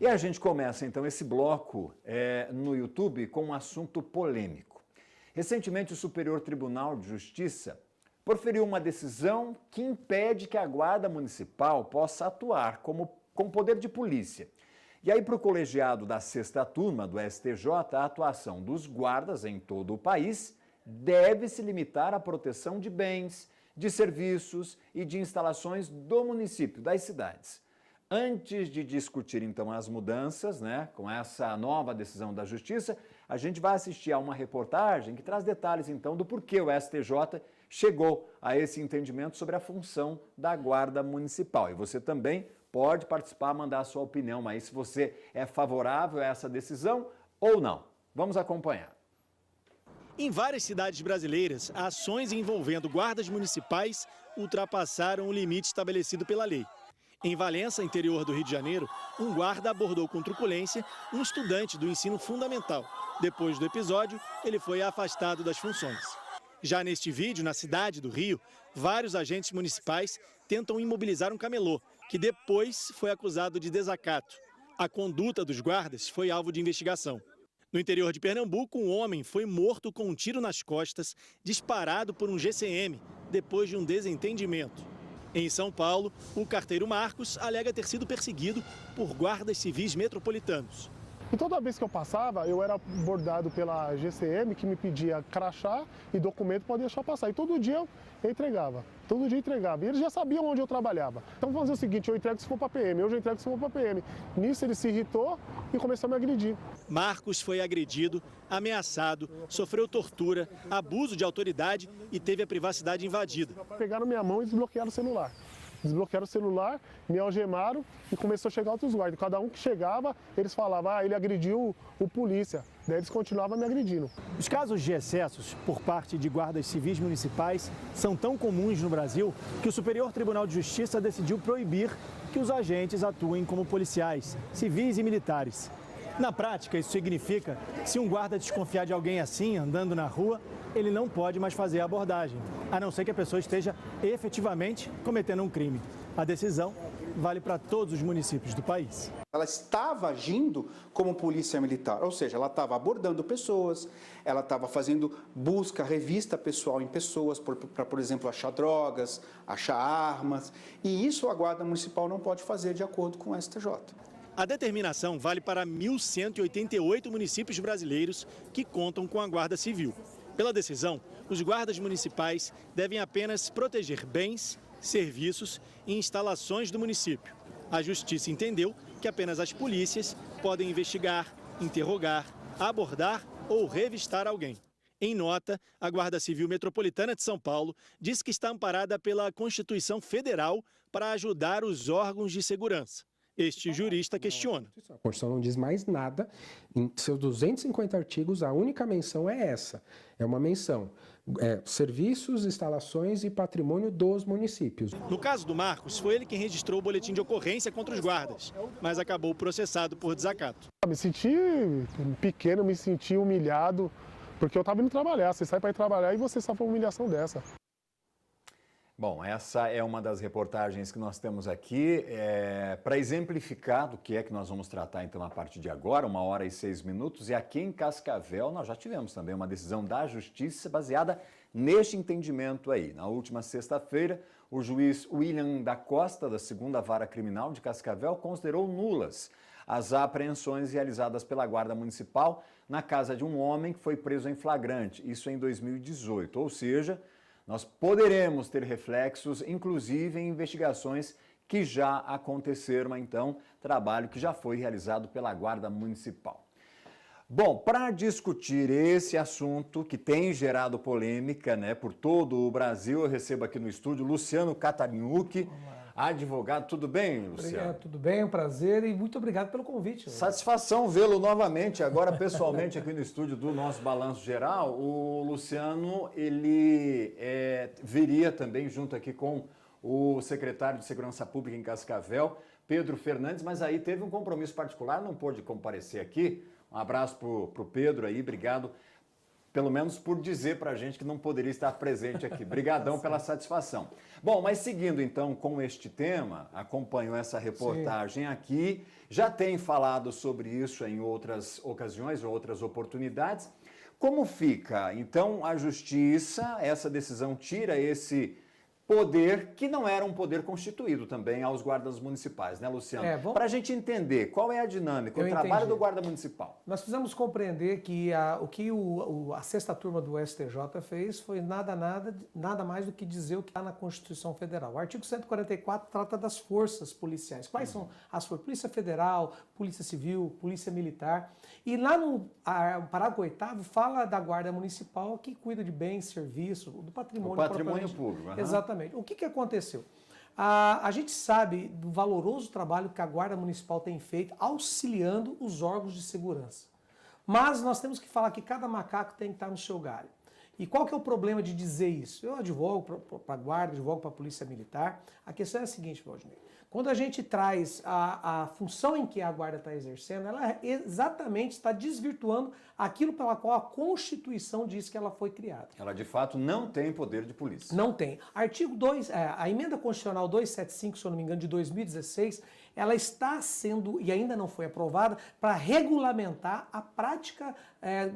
E a gente começa então esse bloco no YouTube com um assunto polêmico. Recentemente o Superior Tribunal de Justiça proferiu uma decisão que impede que a Guarda Municipal possa atuar com poder de polícia. E aí, para o colegiado da 6ª turma do STJ, a atuação dos guardas em todo o país deve se limitar à proteção de bens, de serviços e de instalações do município, das cidades. Antes de discutir, então, as mudanças, com essa nova decisão da Justiça, a gente vai assistir a uma reportagem que traz detalhes, então, do porquê o STJ chegou a esse entendimento sobre a função da Guarda Municipal. E você também pode participar, mandar a sua opinião aí, se você é favorável a essa decisão ou não. Vamos acompanhar. Em várias cidades brasileiras, ações envolvendo guardas municipais ultrapassaram o limite estabelecido pela lei. Em Valença, interior do Rio de Janeiro, um guarda abordou com truculência um estudante do ensino fundamental. Depois do episódio, ele foi afastado das funções. Já neste vídeo, na cidade do Rio, vários agentes municipais tentam imobilizar um camelô, que depois foi acusado de desacato. A conduta dos guardas foi alvo de investigação. No interior de Pernambuco, um homem foi morto com um tiro nas costas, disparado por um GCM, depois de um desentendimento. Em São Paulo, o carteiro Marcos alega ter sido perseguido por guardas civis metropolitanos. E toda vez que eu passava, eu era abordado pela GCM, que me pedia crachá e documento para deixar passar. E todo dia eu entregava. Todo dia entregava. E eles já sabiam onde eu trabalhava. Então vamos fazer o seguinte, eu entrego se for para PM, hoje eu entrego se for para PM. Nisso ele se irritou e começou a me agredir. Marcos foi agredido, ameaçado, sofreu tortura, abuso de autoridade e teve a privacidade invadida. Pegaram minha mão e desbloquearam o celular. Desbloquearam o celular, me algemaram e começou a chegar outros guardas. Cada um que chegava, eles falavam, ele agrediu o polícia. Daí eles continuavam me agredindo. Os casos de excessos por parte de guardas civis municipais são tão comuns no Brasil que o Superior Tribunal de Justiça decidiu proibir que os agentes atuem como policiais, civis e militares. Na prática, isso significa que se um guarda desconfiar de alguém assim, andando na rua, ele não pode mais fazer a abordagem, a não ser que a pessoa esteja efetivamente cometendo um crime. A decisão vale para todos os municípios do país. Ela estava agindo como polícia militar, ou seja, ela estava abordando pessoas, ela estava fazendo busca, revista pessoal em pessoas, para, por exemplo, achar drogas, achar armas, e isso a Guarda Municipal não pode fazer de acordo com o STJ. A determinação vale para 1.188 municípios brasileiros que contam com a Guarda Civil. Pela decisão, os guardas municipais devem apenas proteger bens, serviços e instalações do município. A Justiça entendeu que apenas as polícias podem investigar, interrogar, abordar ou revistar alguém. Em nota, a Guarda Civil Metropolitana de São Paulo diz que está amparada pela Constituição Federal para ajudar os órgãos de segurança. Este jurista questiona. A Constituição não diz mais nada. Em seus 250 artigos, a única menção é essa. É uma menção. Serviços, instalações e patrimônio dos municípios. No caso do Marcos, foi ele quem registrou o boletim de ocorrência contra os guardas, mas acabou processado por desacato. Me senti pequeno, me senti humilhado, porque eu estava indo trabalhar. Você sai para ir trabalhar e você sofre uma humilhação dessa. Bom, essa é uma das reportagens que nós temos aqui para exemplificar do que é que nós vamos tratar então a partir de agora, 1h06. E aqui em Cascavel nós já tivemos também uma decisão da Justiça baseada neste entendimento aí. Na última sexta-feira, o juiz William da Costa, da 2ª Vara Criminal de Cascavel, considerou nulas as apreensões realizadas pela Guarda Municipal na casa de um homem que foi preso em flagrante, isso em 2018, ou seja, nós poderemos ter reflexos, inclusive em investigações que já aconteceram, então, trabalho que já foi realizado pela Guarda Municipal. Bom, para discutir esse assunto que tem gerado polêmica, por todo o Brasil, eu recebo aqui no estúdio Luciano Catarinhucchi, advogado. Tudo bem, Luciano? Obrigado, tudo bem, é um prazer e muito obrigado pelo convite. Satisfação vê-lo novamente, agora pessoalmente aqui no estúdio do nosso Balanço Geral. O Luciano, ele viria também junto aqui com o secretário de Segurança Pública em Cascavel, Pedro Fernandes, mas aí teve um compromisso particular, não pôde comparecer aqui. Um abraço para o Pedro aí, obrigado pelo menos por dizer para a gente que não poderia estar presente aqui. Obrigadão pela satisfação. Bom, mas seguindo então com este tema, acompanhou essa reportagem aqui, já tem falado sobre isso em outras ocasiões, outras oportunidades. Como fica, então, a justiça, essa decisão tira esse poder, que não era um poder constituído também aos guardas municipais, né, Luciano? Para a gente entender qual é a dinâmica, o trabalho do guarda municipal. Nós precisamos compreender que a sexta turma do STJ fez foi nada mais do que dizer o que está na Constituição Federal. O artigo 144 trata das forças policiais. Quais são as forças? Polícia Federal, Polícia Civil, Polícia Militar. E lá no parágrafo 8º fala da Guarda Municipal que cuida de bens, serviços, do patrimônio. O patrimônio público. Exatamente. O que aconteceu? A gente sabe do valoroso trabalho que a Guarda Municipal tem feito auxiliando os órgãos de segurança. Mas nós temos que falar que cada macaco tem que estar no seu galho. E qual que é o problema de dizer isso? Eu advogo para a Guarda, advogo para a Polícia Militar. A questão é a seguinte, Valdinei. Quando a gente traz a função em que a Guarda está exercendo, ela exatamente está desvirtuando aquilo pela qual a Constituição diz que ela foi criada. Ela, de fato, não tem poder de polícia. Não tem. Artigo 2, a Emenda Constitucional 275, se eu não me engano, de 2016, ela está sendo, e ainda não foi aprovada, para regulamentar a prática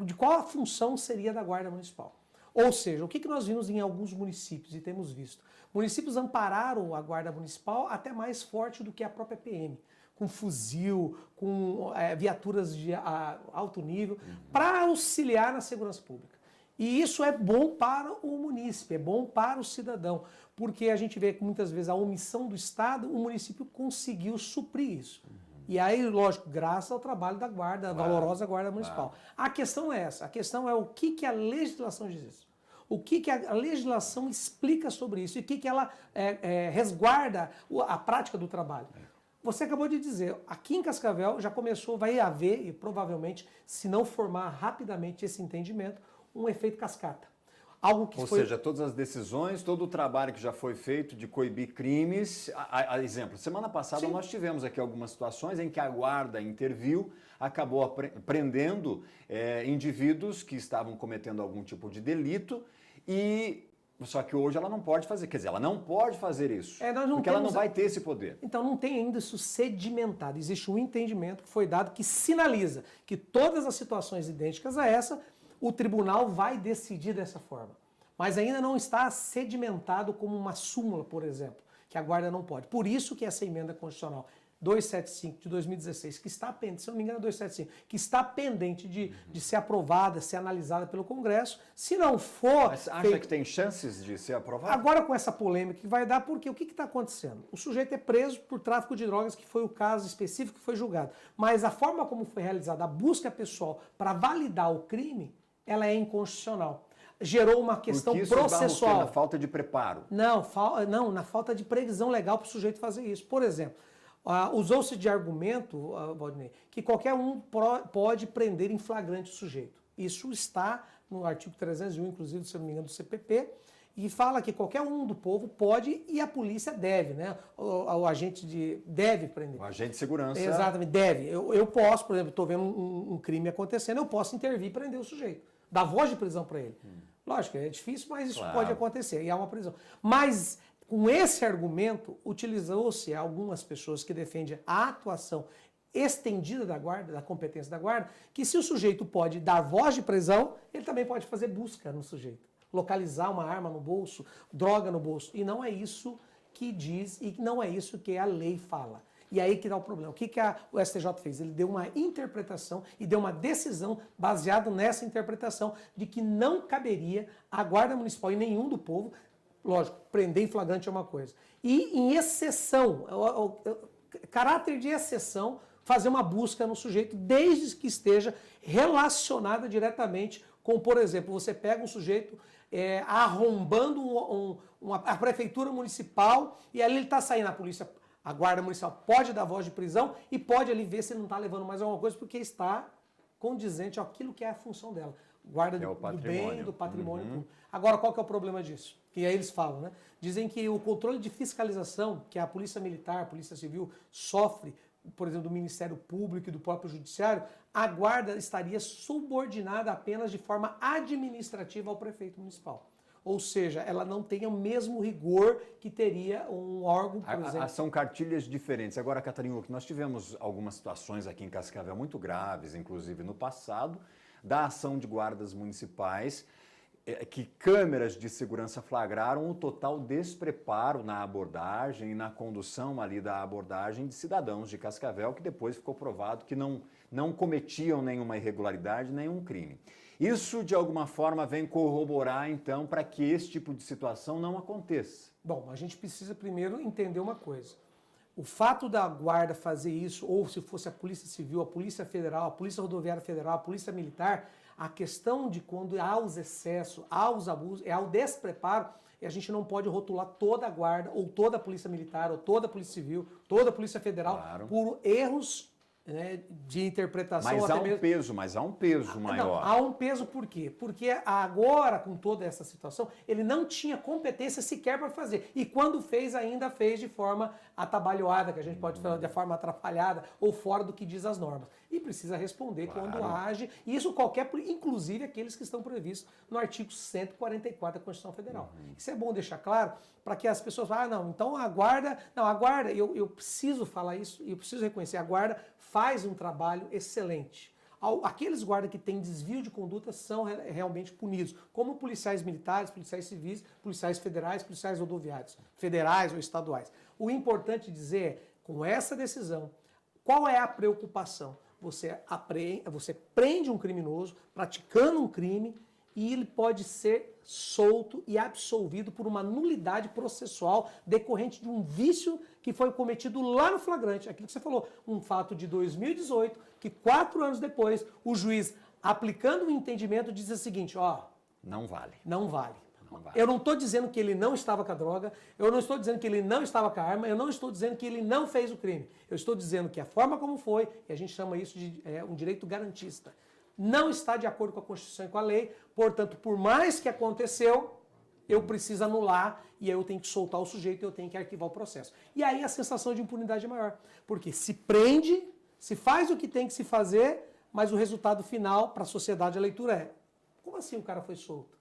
de qual a função seria da Guarda Municipal. Ou seja, o que nós vimos em alguns municípios e temos visto? Municípios ampararam a Guarda Municipal até mais forte do que a própria PM, com fuzil, com viaturas de alto nível, para auxiliar na segurança pública. E isso é bom para o munícipe, é bom para o cidadão, porque a gente vê que muitas vezes a omissão do Estado, o município conseguiu suprir isso. E aí, lógico, graças ao trabalho da Guarda, da valorosa Guarda Municipal. A questão é essa, a questão é o que a legislação diz isso. O que a legislação explica sobre isso e o que ela resguarda a prática do trabalho. Você acabou de dizer, aqui em Cascavel já começou, vai haver, e provavelmente, se não formar rapidamente esse entendimento, um efeito cascata. Algo que Ou seja, todas as decisões, todo o trabalho que já foi feito de coibir crimes. Exemplo, semana passada nós tivemos aqui algumas situações em que a Guarda interviu, acabou prendendo indivíduos que estavam cometendo algum tipo de delito só que hoje ela não pode fazer, quer dizer, ela não pode fazer isso, porque ela não vai ter esse poder. Então não tem ainda isso sedimentado, existe um entendimento que foi dado que sinaliza que todas as situações idênticas a essa, o tribunal vai decidir dessa forma. Mas ainda não está sedimentado como uma súmula, por exemplo, que a Guarda não pode. Por isso que essa emenda constitucional 275 de 2016, que está pendente, se não me engano é 275, que está pendente de ser aprovada, ser analisada pelo Congresso, se não for... Mas acha que tem chances de ser aprovada? Agora com essa polêmica que vai dar, porque o que está acontecendo? O sujeito é preso por tráfico de drogas, que foi o caso específico que foi julgado. Mas a forma como foi realizada a busca pessoal para validar o crime, ela é inconstitucional. Gerou uma questão processual. Na falta de preparo? Não, na falta de previsão legal para o sujeito fazer isso. Por exemplo, usou-se de argumento, Valdinei, que qualquer um pode prender em flagrante o sujeito. Isso está no artigo 301, inclusive, se não me engano, do CPP, e fala que qualquer um do povo pode e a polícia deve, né? O agente deve prender. O agente de segurança. Exatamente, deve. Eu posso, por exemplo, estou vendo um crime acontecendo, eu posso intervir e prender o sujeito. Dar voz de prisão para ele. Lógico, é difícil, mas isso pode acontecer e há uma prisão. Mas com esse argumento, utilizou-se algumas pessoas que defendem a atuação estendida da Guarda, da competência da Guarda, que se o sujeito pode dar voz de prisão, ele também pode fazer busca no sujeito. Localizar uma arma no bolso, droga no bolso. E não é isso que diz e não é isso que a lei fala. E aí que dá o problema. O que o STJ fez? Ele deu uma interpretação e deu uma decisão baseada nessa interpretação de que não caberia a Guarda Municipal e nenhum do povo, lógico, prender em flagrante é uma coisa. E em exceção, caráter de exceção, fazer uma busca no sujeito desde que esteja relacionada diretamente com, por exemplo, você pega um sujeito arrombando a prefeitura municipal e ali ele está saindo, a Guarda Municipal pode dar voz de prisão e pode ali ver se ele não está levando mais alguma coisa porque está condizente àquilo que é a função dela. Guarda do bem, do patrimônio público. Agora, qual que é o problema disso? Que aí eles falam, né? Dizem que o controle de fiscalização que a Polícia Militar, a Polícia Civil sofre por exemplo, do Ministério Público e do próprio Judiciário, a guarda estaria subordinada apenas de forma administrativa ao prefeito municipal. Ou seja, ela não tem o mesmo rigor que teria um órgão, por exemplo. São cartilhas diferentes. Agora, Catarina, nós tivemos algumas situações aqui em Cascavel muito graves, inclusive no passado, da ação de guardas municipais, que câmeras de segurança flagraram o total despreparo na abordagem e na condução ali da abordagem de cidadãos de Cascavel, que depois ficou provado que não cometiam nenhuma irregularidade, nenhum crime. Isso, de alguma forma, vem corroborar, então, para que esse tipo de situação não aconteça. Bom, a gente precisa primeiro entender uma coisa. O fato da guarda fazer isso, ou se fosse a Polícia Civil, a Polícia Federal, a Polícia Rodoviária Federal, a Polícia Militar, a questão de quando há os excessos, há os abusos, há o despreparo, e a gente não pode rotular toda a guarda, ou toda a Polícia Militar, ou toda a Polícia Civil, toda a Polícia Federal, claro, por erros, né, de interpretação. Mas há um peso maior. Não, há um peso por quê? Porque agora, com toda essa situação, ele não tinha competência sequer para fazer. E quando fez, ainda fez de forma atabalhoada, que a gente pode falar de forma atrapalhada ou fora do que diz as normas. E precisa responder quando age. E isso inclusive aqueles que estão previstos no artigo 144 da Constituição Federal. Isso é bom deixar claro para que as pessoas falem, não, então a guarda, eu preciso falar isso, eu preciso reconhecer, a guarda faz um trabalho excelente. Aqueles guardas que têm desvio de conduta são realmente punidos, como policiais militares, policiais civis, policiais federais, policiais rodoviários, federais ou estaduais. O importante dizer é, com essa decisão, qual é a preocupação? Você prende um criminoso praticando um crime e ele pode ser solto e absolvido por uma nulidade processual decorrente de um vício que foi cometido lá no flagrante. Aquilo que você falou, um fato de 2018, que 4 anos depois, o juiz, aplicando o entendimento, diz o seguinte, não vale. Não vale. Eu não estou dizendo que ele não estava com a droga, eu não estou dizendo que ele não estava com a arma, eu não estou dizendo que ele não fez o crime. Eu estou dizendo que a forma como foi, e a gente chama isso de um direito garantista, não está de acordo com a Constituição e com a lei, portanto, por mais que aconteceu, eu preciso anular e eu tenho que soltar o sujeito e eu tenho que arquivar o processo. E aí a sensação de impunidade é maior, porque se prende, se faz o que tem que se fazer, mas o resultado final para a sociedade, a leitura é, como assim o cara foi solto?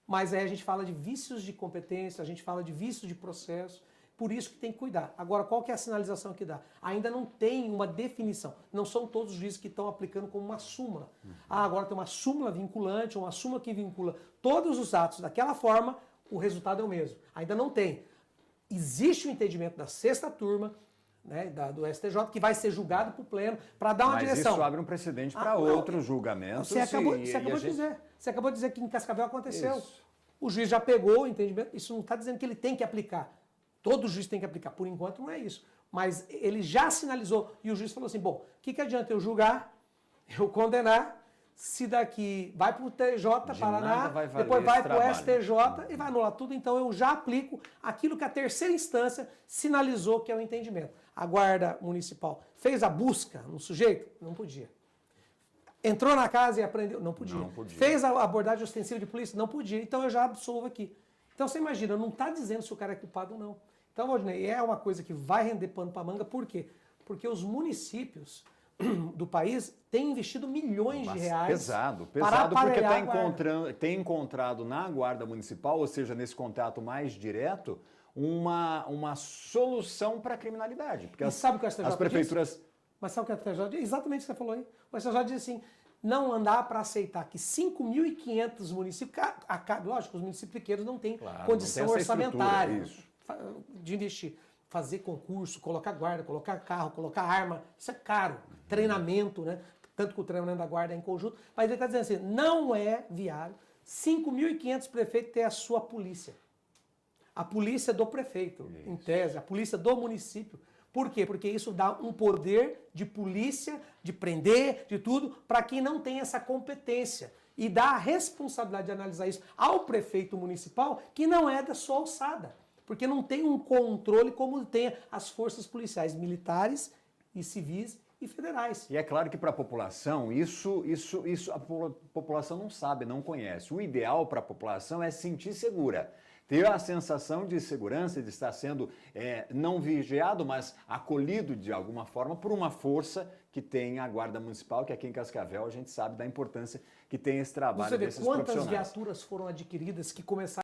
Mas aí a gente fala de vícios de competência, a gente fala de vícios de processo, por isso que tem que cuidar. Agora, qual que é a sinalização que dá? Ainda não tem uma definição. Não são todos os juízes que estão aplicando como uma súmula. Agora tem uma súmula vinculante, uma súmula que vincula todos os atos daquela forma, o resultado é o mesmo. Ainda não tem. Existe o entendimento da 6ª turma, né, do STJ, que vai ser julgado por pleno, para dar uma direção. Mas isso abre um precedente para outros julgamentos. Você acabou de dizer que em Cascavel aconteceu. Isso. O juiz já pegou o entendimento, isso não está dizendo que ele tem que aplicar. Todo juiz tem que aplicar. Por enquanto não é isso. Mas ele já sinalizou e o juiz falou assim, bom, o que adianta eu julgar, eu condenar, se daqui vai para o TJ, Paraná, depois vai para o STJ e vai anular tudo, então eu já aplico aquilo que a 3ª instância sinalizou que é o entendimento. A Guarda Municipal fez a busca no sujeito? Não podia. Entrou na casa e apreendeu? Não podia. Fez a abordagem ostensiva de polícia? Não podia. Então eu já absolvo aqui. Então você imagina, não está dizendo se o cara é culpado ou não. Então, Valdinei, é uma coisa que vai render pano para manga, por quê? Porque os municípios do país têm investido milhões de reais. Pesado, porque tem encontrado na Guarda Municipal, ou seja, nesse contato mais direto, uma solução para a criminalidade. Porque sabe o que o STJ as prefeituras... diz? Mas sabe o que o STJ diz? Exatamente o que você falou aí. O STJ diz assim, não andar para aceitar que 5.500 municípios, lógico, os municípios pequenos não têm condição orçamentária de investir. Fazer concurso, colocar guarda, colocar carro, colocar arma, isso é caro. Treinamento, né? Tanto que o treinamento da guarda é em conjunto. Mas ele está dizendo assim, não é viável 5.500 prefeitos ter a sua polícia. A polícia do prefeito, em tese, a polícia do município. Por quê? Porque isso dá um poder de polícia, de prender, de tudo, para quem não tem essa competência. E dá a responsabilidade de analisar isso ao prefeito municipal, que não é da sua alçada. Porque não tem um controle como tem as forças policiais militares e civis e federais. E é claro que para a população, isso a população não sabe, não conhece. O ideal para a população é se sentir segura. ter a sensação de segurança, de estar sendo não vigiado, mas acolhido de alguma forma por uma força que tem a Guarda Municipal, que aqui em Cascavel a gente sabe da importância que tem esse trabalho Você vê desses quantas profissionais. viaturas foram adquiridas que começaram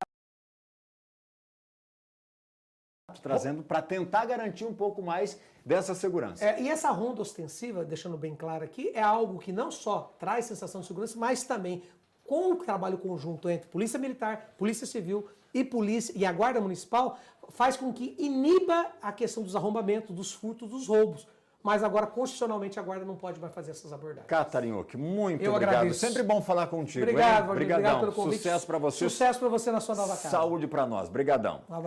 Trazendo para tentar garantir um pouco mais dessa segurança. e essa ronda ostensiva, deixando bem claro aqui, é algo que não só traz sensação de segurança, mas também com o trabalho conjunto entre Polícia Militar, Polícia Civil e a Guarda Municipal, faz com que iniba a questão dos arrombamentos, dos furtos, dos roubos. Mas agora, constitucionalmente, a Guarda não pode mais fazer essas abordagens. Catarinhoc, muito Eu obrigado. agradeço. Sempre bom falar contigo. Obrigado, hein? Valdir. Obrigado pelo convite. Sucesso para você. Sucesso para você na sua nova casa. Saúde para nós. Brigadão. Um abraço.